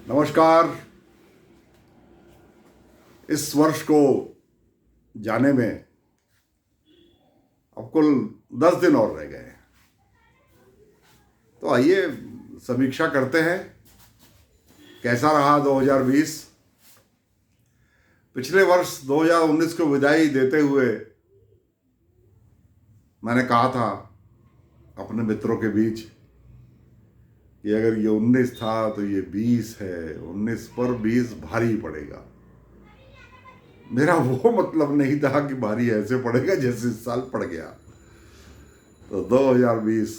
नमस्कार। इस वर्ष को जाने में अब कुल 10 दिन और रह गए हैं, तो आइए समीक्षा करते हैं कैसा रहा 2020। पिछले वर्ष 2019 को विदाई देते हुए मैंने कहा था अपने मित्रों के बीच कि अगर ये 19 था तो ये 20 है, 19 पर 20 भारी पड़ेगा। मेरा वो मतलब नहीं था कि भारी ऐसे पड़ेगा जैसे इस साल पड़ गया। तो 2020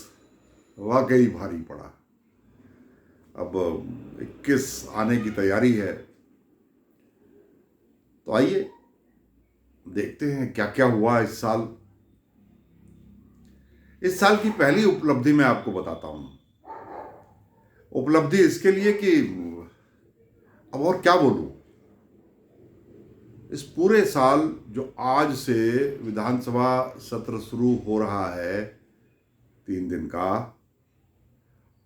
वाकई भारी पड़ा। अब 21 आने की तैयारी है, तो आइए देखते हैं क्या क्या हुआ इस साल। इस साल की पहली उपलब्धि मैं आपको बताता हूं। उपलब्धि इसके लिए कि अब और क्या बोलूं। इस पूरे साल जो आज से विधानसभा सत्र शुरू हो रहा है 3 दिन का,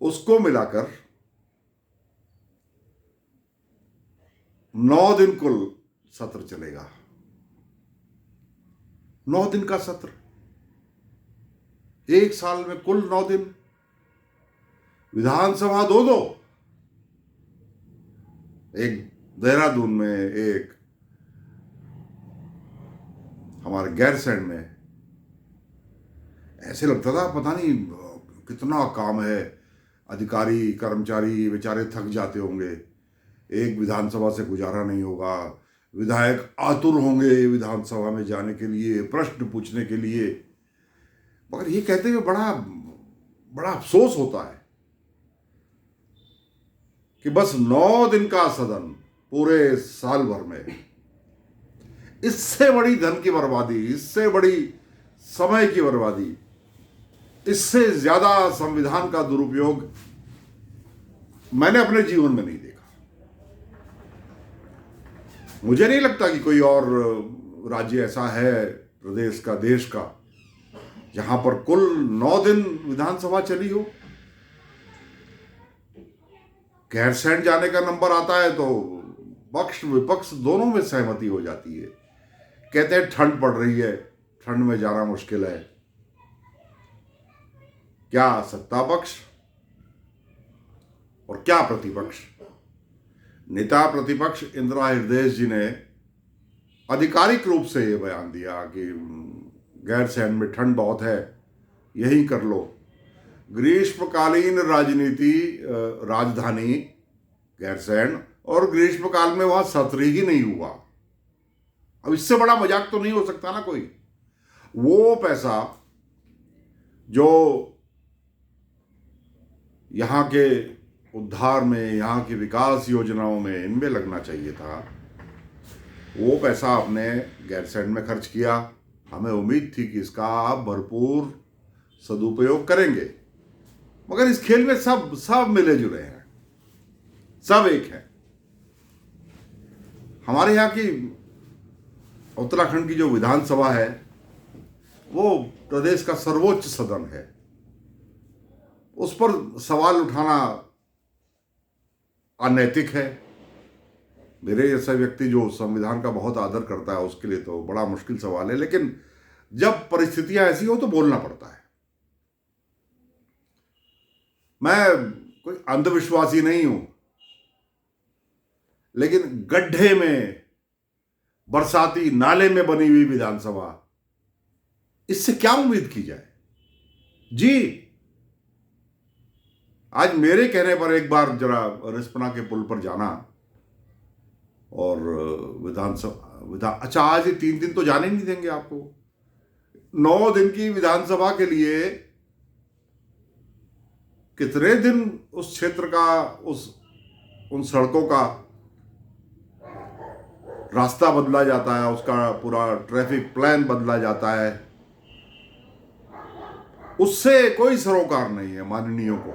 उसको मिलाकर 9 दिन कुल सत्र चलेगा। 9 दिन का सत्र एक साल में, कुल 9 दिन। विधानसभा दो, एक देहरादून में, एक हमारे गैरसैंण में। ऐसे लगता था पता नहीं कितना काम है, अधिकारी कर्मचारी बेचारे थक जाते होंगे, एक विधानसभा से गुजारा नहीं होगा, विधायक आतुर होंगे विधानसभा में जाने के लिए, प्रश्न पूछने के लिए। मगर ये कहते हुए बड़ा बड़ा अफसोस होता है कि बस 9 दिन का सदन पूरे साल भर में, इससे बड़ी धन की बर्बादी, इससे बड़ी समय की बर्बादी, इससे ज्यादा संविधान का दुरुपयोग मैंने अपने जीवन में नहीं देखा। मुझे नहीं लगता कि कोई और राज्य ऐसा है, प्रदेश का, देश का, जहां पर कुल 9 दिन विधानसभा चली हो। गैरसैंण जाने का नंबर आता है तो पक्ष विपक्ष दोनों में सहमति हो जाती है। कहते हैं ठंड पड़ रही है, ठंड में जाना मुश्किल है। क्या सत्ता पक्ष और क्या प्रतिपक्ष। नेता प्रतिपक्ष इंदिरा हृदय जी ने आधिकारिक रूप से यह बयान दिया कि गैरसैंण में ठंड बहुत है, यही कर लो। ग्रीष्मकालीन राजधानी गैरसैंण, और ग्रीष्मकाल में वहां सत्र ही नहीं हुआ। अब इससे बड़ा मजाक तो नहीं हो सकता ना कोई। वो पैसा जो यहां के उद्धार में, यहां की विकास योजनाओं में, इनमें लगना चाहिए था, वो पैसा आपने गैरसैंण में खर्च किया। हमें उम्मीद थी कि इसका आप भरपूर सदुपयोग करेंगे। मगर इस खेल में सब मिले जुले हैं, सब एक है। हमारे यहाँ की उत्तराखंड की जो विधानसभा है, वो प्रदेश का सर्वोच्च सदन है। उस पर सवाल उठाना अनैतिक है। मेरे जैसा व्यक्ति जो संविधान का बहुत आदर करता है, उसके लिए तो बड़ा मुश्किल सवाल है। लेकिन जब परिस्थितियां ऐसी हो तो बोलना पड़ता है। मैं कोई अंधविश्वासी नहीं हूं, लेकिन गड्ढे में, बरसाती नाले में बनी हुई विधानसभा, इससे क्या उम्मीद की जाए जी। आज मेरे कहने पर एक बार जरा रिस्पना के पुल पर जाना और अच्छा, आज ये 3 दिन तो जाने नहीं देंगे आपको। 9 दिन की विधानसभा के लिए कितने दिन उस क्षेत्र का, उन सड़कों का रास्ता बदला जाता है, उसका पूरा ट्रैफिक प्लान बदला जाता है। उससे कोई सरोकार नहीं है माननीयों को।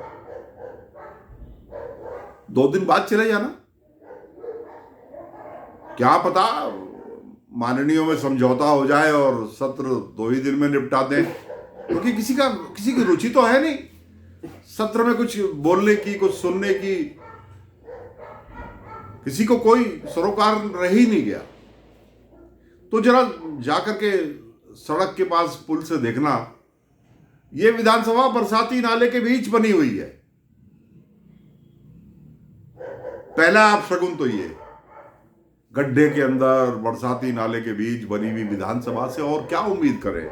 2 दिन बाद चले जाना, क्या पता माननीयों में समझौता हो जाए और सत्र 2 ही दिन में निपटा दें, क्योंकि किसी की रुचि तो है नहीं सत्र में कुछ बोलने की, कुछ सुनने की। किसी को कोई सरोकार रह ही नहीं गया। तो जरा जाकर के सड़क के पास पुल से देखना, ये विधानसभा बरसाती नाले के बीच बनी हुई है। पहला आप शगुन तो ये गड्ढे के अंदर बरसाती नाले के बीच बनी हुई विधानसभा से और क्या उम्मीद करें।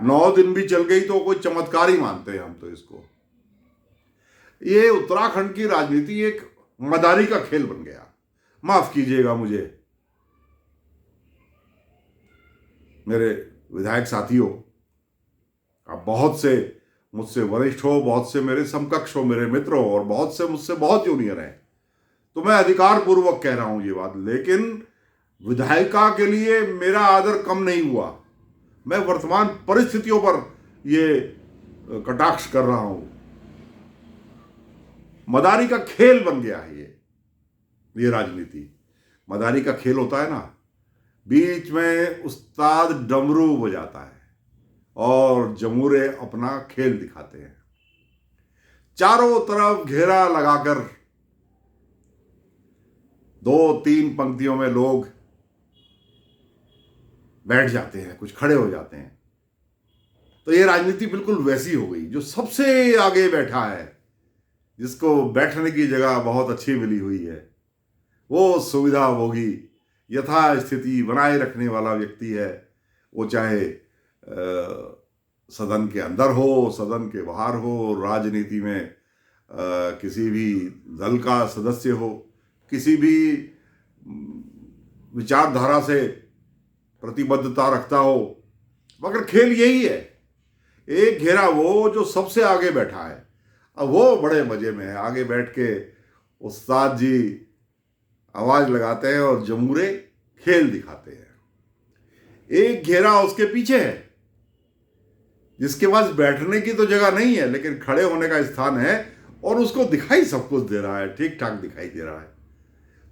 9 दिन भी चल गई तो कोई चमत्कार ही मानते हैं हम तो इसको। ये उत्तराखंड की राजनीति एक मदारी का खेल बन गया। माफ कीजिएगा मुझे मेरे विधायक साथियों, आप बहुत से मुझसे वरिष्ठ हो, बहुत से मेरे समकक्ष हो, मेरे मित्र हो, और बहुत से मुझसे बहुत जूनियर हैं, तो मैं अधिकार पूर्वक कह रहा हूं ये बात। लेकिन विधायिका के लिए मेरा आदर कम नहीं हुआ। मैं वर्तमान परिस्थितियों पर ये कटाक्ष कर रहा हूं। मदारी का खेल बन गया है ये राजनीति। मदारी का खेल होता है ना, बीच में उस्ताद डमरू बजाता है और जमूरे अपना खेल दिखाते हैं। चारों तरफ घेरा लगाकर 2-3 पंक्तियों में लोग बैठ जाते हैं, कुछ खड़े हो जाते हैं। तो ये राजनीति बिल्कुल वैसी हो गई। जो सबसे आगे बैठा है, जिसको बैठने की जगह बहुत अच्छी मिली हुई है, वो सुविधा भोगी यथास्थिति बनाए रखने वाला व्यक्ति है। वो चाहे सदन के अंदर हो, सदन के बाहर हो, राजनीति में किसी भी दल का सदस्य हो, किसी भी विचारधारा से प्रतिबद्धता रखता हो, मगर खेल यही है। एक घेरा वो जो सबसे आगे बैठा है, अब वो बड़े मजे में है। आगे बैठ के उस्ताद जी आवाज लगाते हैं और जमूरे खेल दिखाते हैं। एक घेरा उसके पीछे है, जिसके पास बैठने की तो जगह नहीं है, लेकिन खड़े होने का स्थान है, और उसको दिखाई सब कुछ दे रहा है, ठीक ठाक दिखाई दे रहा है।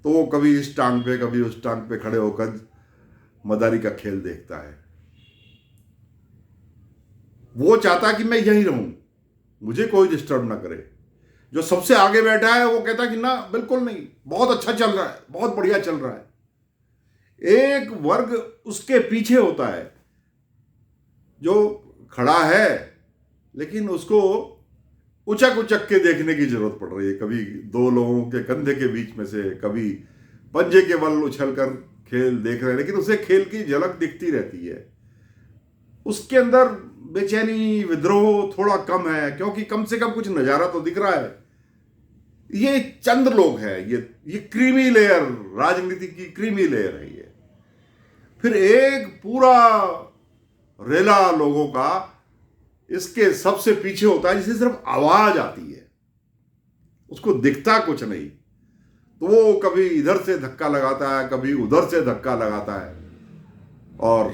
तो वो कभी इस टांग पे कभी उस टांग पे खड़े होकर मदारी का खेल देखता है। वो चाहता कि मैं यहीं रहूं, मुझे कोई डिस्टर्ब ना करे। जो सबसे आगे बैठा है वो कहता कि ना, बिल्कुल नहीं, बहुत अच्छा चल रहा है, बहुत बढ़िया चल रहा है। एक वर्ग उसके पीछे होता है जो खड़ा है, लेकिन उसको उचक उचक के देखने की जरूरत पड़ रही है। कभी 2 लोगों के कंधे के बीच में से, कभी पंजे के बल उछलकर खेल देख रहे हैं, लेकिन उसे खेल की झलक दिखती रहती है। उसके अंदर बेचैनी, विद्रोह थोड़ा कम है, क्योंकि कम से कम कुछ नजारा तो दिख रहा है। ये चंद्र लोग है, ये क्रीमी लेयर, राजनीति की क्रीमी लेयर है ये। फिर एक पूरा रेला लोगों का इसके सबसे पीछे होता है, जिसे सिर्फ आवाज आती है, उसको दिखता कुछ नहीं। तो वो कभी इधर से धक्का लगाता है, कभी उधर से धक्का लगाता है, और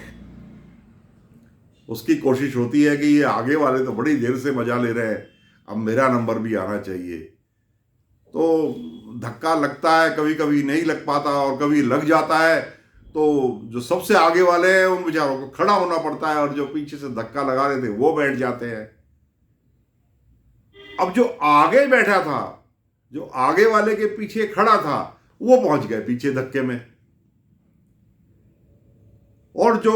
उसकी कोशिश होती है कि ये आगे वाले तो बड़ी देर से मजा ले रहे हैं, अब मेरा नंबर भी आना चाहिए। तो धक्का लगता है, कभी कभी नहीं लग पाता, और कभी लग जाता है तो जो सबसे आगे वाले हैं उन बेचारों को खड़ा होना पड़ता है, और जो पीछे से धक्का लगा रहे थे वो बैठ जाते हैं। अब जो आगे बैठा था, जो आगे वाले के पीछे खड़ा था, वो पहुंच गए पीछे धक्के में, और जो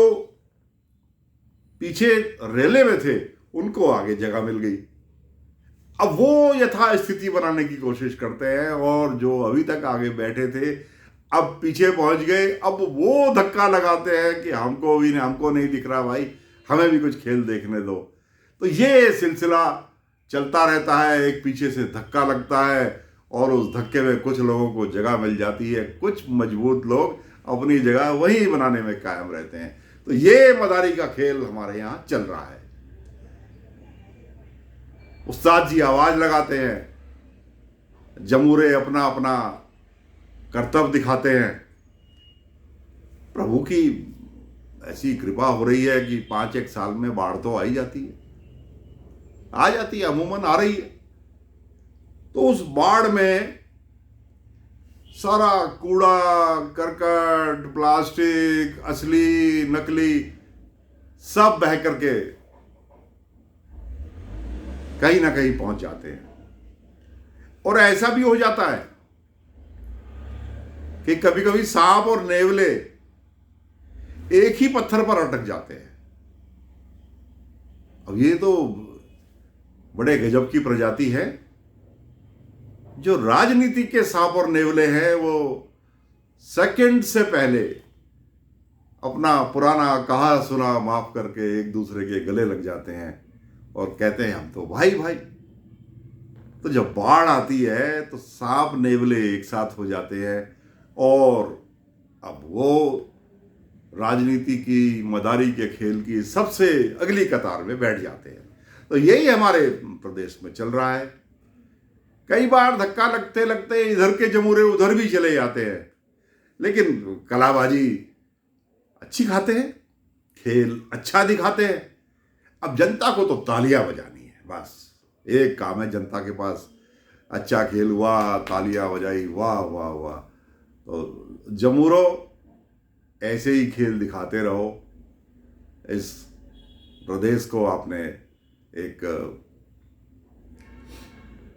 पीछे रेले में थे उनको आगे जगह मिल गई। अब वो यथास्थिति बनाने की कोशिश करते हैं, और जो अभी तक आगे बैठे थे अब पीछे पहुंच गए। अब वो धक्का लगाते हैं कि हमको नहीं दिख रहा भाई, हमें भी कुछ खेल देखने दो। तो ये सिलसिला चलता रहता है। एक पीछे से धक्का लगता है और उस धक्के में कुछ लोगों को जगह मिल जाती है, कुछ मजबूत लोग अपनी जगह वही बनाने में कायम रहते हैं। तो ये मदारी का खेल हमारे यहाँ चल रहा है। उस्ताद जी आवाज लगाते हैं, जमूरे अपना अपना कर्तव्य दिखाते हैं। प्रभु की ऐसी कृपा हो रही है कि 5-1 साल में बाढ़ तो आ जाती है, अमूमन आ रही है। तो उस बाढ़ में सारा कूड़ा करकट, प्लास्टिक, असली नकली सब बह करके कहीं ना कहीं पहुंच जाते हैं। और ऐसा भी हो जाता है कि कभी कभी सांप और नेवले एक ही पत्थर पर अटक जाते हैं। अब ये तो बड़े गजब की प्रजाति है। जो राजनीति के सांप और नेवले हैं वो सेकंड से पहले अपना पुराना कहा सुना माफ करके एक दूसरे के गले लग जाते हैं और कहते हैं हम तो भाई भाई। तो जब बाढ़ आती है तो सांप नेवले एक साथ हो जाते हैं और अब वो राजनीति की मदारी के खेल की सबसे अगली कतार में बैठ जाते हैं। तो यही हमारे प्रदेश में चल रहा है। कई बार धक्का लगते लगते इधर के जमूरे उधर भी चले जाते हैं, लेकिन कलाबाजी अच्छी खाते हैं, खेल अच्छा दिखाते हैं। अब जनता को तो तालियां बजानी है, बस एक काम है जनता के पास। अच्छा खेल हुआ, तालियां बजाई, वाह वाह वाह। तो जमूरो ऐसे ही खेल दिखाते रहो। इस प्रदेश को आपने एक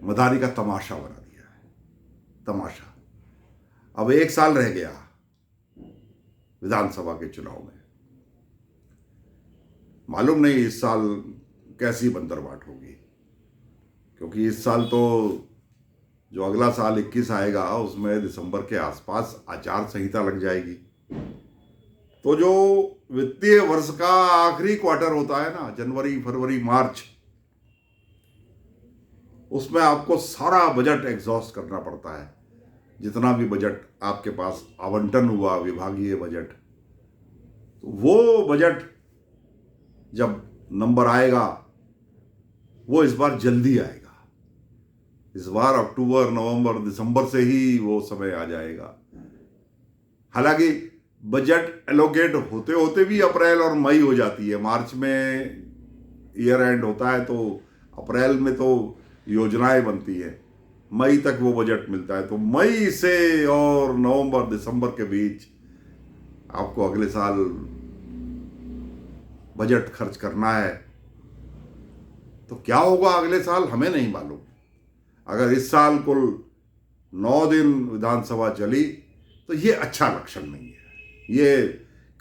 मदारी का तमाशा बना दिया है, तमाशा। अब 1 साल रह गया विधानसभा के चुनाव में। मालूम नहीं इस साल कैसी बंदरबाट होगी, क्योंकि इस साल तो जो अगला साल 21 आएगा उसमें दिसंबर के आसपास आचार संहिता लग जाएगी। तो जो वित्तीय वर्ष का आखिरी क्वार्टर होता है ना, जनवरी फरवरी मार्च, उसमें आपको सारा बजट एग्जॉस्ट करना पड़ता है। जितना भी बजट आपके पास आवंटन हुआ विभागीय बजट, तो वो बजट जब नंबर आएगा वो इस बार जल्दी आएगा। इस बार अक्टूबर नवंबर दिसंबर से ही वो समय आ जाएगा। हालांकि बजट एलोकेट होते होते भी अप्रैल और मई हो जाती है। मार्च में ईयर एंड होता है तो अप्रैल में तो योजनाएं बनती है, मई तक वो बजट मिलता है। तो मई से और नवंबर दिसंबर के बीच आपको अगले साल बजट खर्च करना है। तो क्या होगा अगले साल हमें नहीं मालूम। अगर इस साल कुल 9 दिन विधानसभा चली तो ये अच्छा लक्षण नहीं है। ये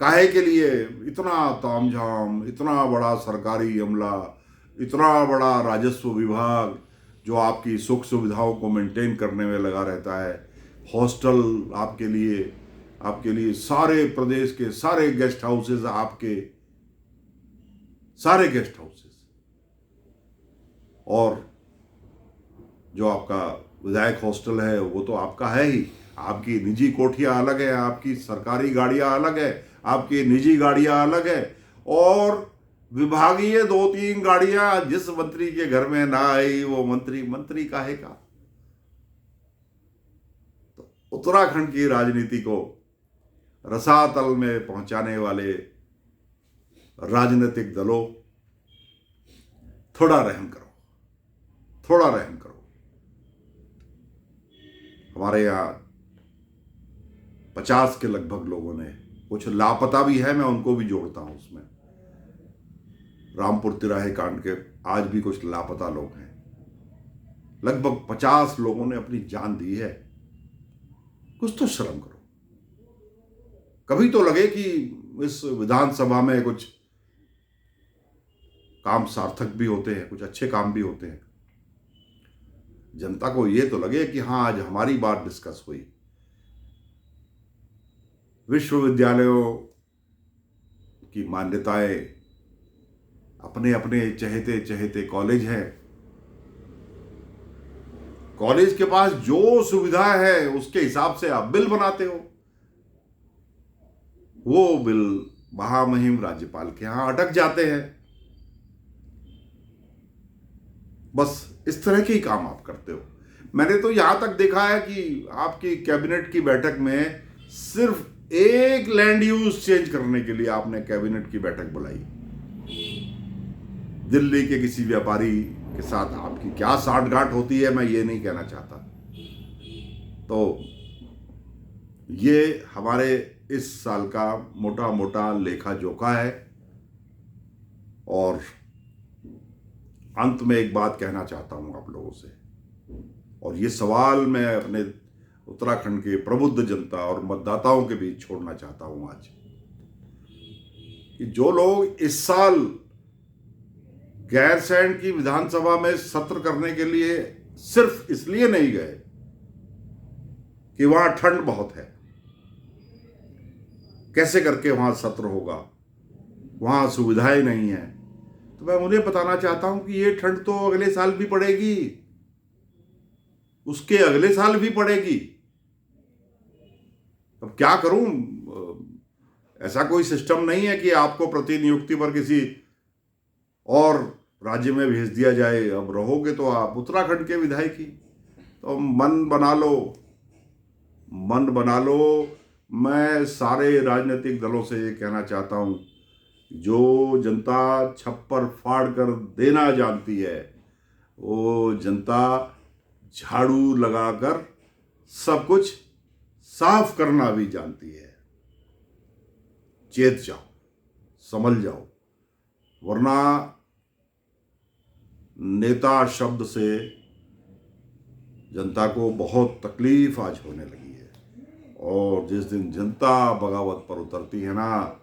काहे के लिए इतना तामझाम, इतना बड़ा सरकारी अमला, इतना बड़ा राजस्व विभाग जो आपकी सुख सुविधाओं को मेंटेन करने में लगा रहता है, हॉस्टल आपके लिए सारे प्रदेश के सारे गेस्ट हाउसेस, आपके सारे गेस्ट हाउसेस, और जो आपका विधायक हॉस्टल है वो तो आपका है ही। आपकी निजी कोठियां अलग है, आपकी सरकारी गाड़ियां अलग है, आपकी निजी गाड़ियां अलग है, और विभागीय 2-3 गाड़ियां जिस मंत्री के घर में ना आई वो मंत्री काहे का। तो उत्तराखंड की राजनीति को रसातल में पहुंचाने वाले राजनीतिक दलों, थोड़ा रहम करो, थोड़ा रहम करो। हमारे यहाँ 50 के लगभग लोगों ने, कुछ लापता भी है, मैं उनको भी जोड़ता हूं उसमें। रामपुर तिराहे कांड के आज भी कुछ लापता लोग हैं। लगभग 50 लोगों ने अपनी जान दी है। कुछ तो शर्म करो। कभी तो लगे कि इस विधानसभा में कुछ काम सार्थक भी होते हैं, कुछ अच्छे काम भी होते हैं। जनता को ये तो लगे कि हाँ आज हमारी बात डिस्कस हुई। विश्वविद्यालयों की मान्यताएं, अपने अपने चहेते चहेते कॉलेज हैं, कॉलेज के पास जो सुविधा है उसके हिसाब से आप बिल बनाते हो। वो बिल महामहिम राज्यपाल के यहां अटक जाते हैं। बस इस तरह के ही काम आप करते हो। मैंने तो यहां तक देखा है कि आपकी कैबिनेट की बैठक में सिर्फ एक लैंड यूज चेंज करने के लिए आपने कैबिनेट की बैठक बुलाई। दिल्ली के किसी व्यापारी के साथ आपकी क्या साठगांठ होती है मैं ये नहीं कहना चाहता। तो ये हमारे इस साल का मोटा मोटा लेखा जोखा है। और अंत में एक बात कहना चाहता हूं आप लोगों से, और ये सवाल मैं अपने उत्तराखंड के प्रबुद्ध जनता और मतदाताओं के बीच छोड़ना चाहता हूं आज, कि जो लोग इस साल गैरसैंण की विधानसभा में सत्र करने के लिए सिर्फ इसलिए नहीं गए कि वहां ठंड बहुत है, कैसे करके वहां सत्र होगा, वहां सुविधाएं नहीं है, तो मैं उन्हें बताना चाहता हूं कि ये ठंड तो अगले साल भी पड़ेगी, उसके अगले साल भी पड़ेगी। अब क्या करूं, ऐसा कोई सिस्टम नहीं है कि आपको प्रतिनियुक्ति पर किसी और राज्य में भेज दिया जाए। अब रहोगे तो आप उत्तराखंड के विधायक ही, तो मन बना लो, मन बना लो। मैं सारे राजनीतिक दलों से ये कहना चाहता हूं, जो जनता छप्पर फाड़ कर देना जानती है, वो जनता झाड़ू लगाकर सब कुछ साफ करना भी जानती है। चेत जाओ, समझ जाओ, वरना नेता शब्द से जनता को बहुत तकलीफ आज होने लगी है। और जिस दिन जनता बगावत पर उतरती है ना,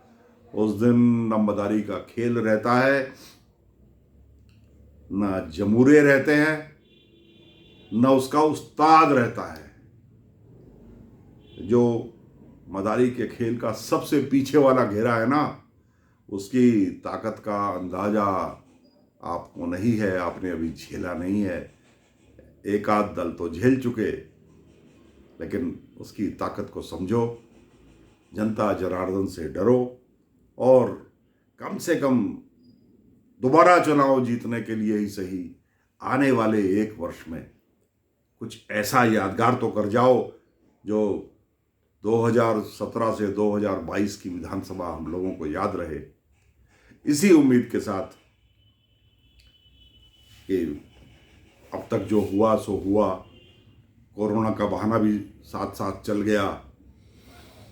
उस दिन न मदारी का खेल रहता है, न जमूरे रहते हैं, न उसका उस्ताद रहता है। जो मदारी के खेल का सबसे पीछे वाला घेरा है ना, उसकी ताकत का अंदाजा आपको नहीं है, आपने अभी झेला नहीं है। एक आध दल तो झेल चुके, लेकिन उसकी ताकत को समझो। जनता जनार्दन से डरो और कम से कम दोबारा चुनाव जीतने के लिए ही सही आने वाले एक वर्ष में कुछ ऐसा यादगार तो कर जाओ जो 2017 से 2022 की विधानसभा हम लोगों को याद रहे। इसी उम्मीद के साथ कि अब तक जो हुआ सो हुआ, कोरोना का बहाना भी साथ साथ चल गया,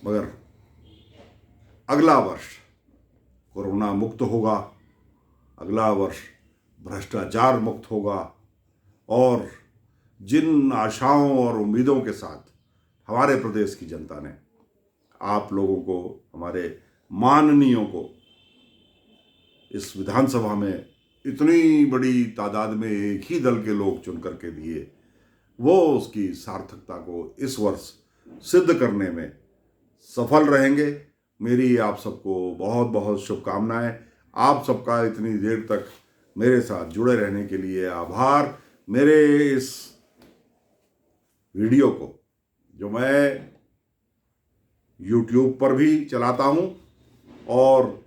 मगर अगला वर्ष कोरोना मुक्त होगा, अगला वर्ष भ्रष्टाचार मुक्त होगा, और जिन आशाओं और उम्मीदों के साथ हमारे प्रदेश की जनता ने आप लोगों को, हमारे माननीयों को इस विधानसभा में इतनी बड़ी तादाद में एक ही दल के लोग चुन करके दिए, वो उसकी सार्थकता को इस वर्ष सिद्ध करने में सफल रहेंगे। मेरी आप सबको बहुत बहुत शुभकामनाएं। आप सबका इतनी देर तक मेरे साथ जुड़े रहने के लिए आभार। मेरे इस वीडियो को, जो मैं YouTube पर भी चलाता हूं और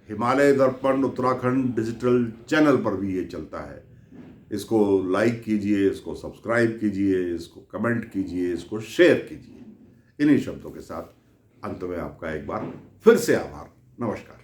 हिमालय दर्पण उत्तराखंड डिजिटल चैनल पर भी ये चलता है, इसको लाइक कीजिए, इसको सब्सक्राइब कीजिए, इसको कमेंट कीजिए, इसको शेयर कीजिए। इन्हीं शब्दों के साथ अंत में आपका एक बार फिर से आभार। नमस्कार।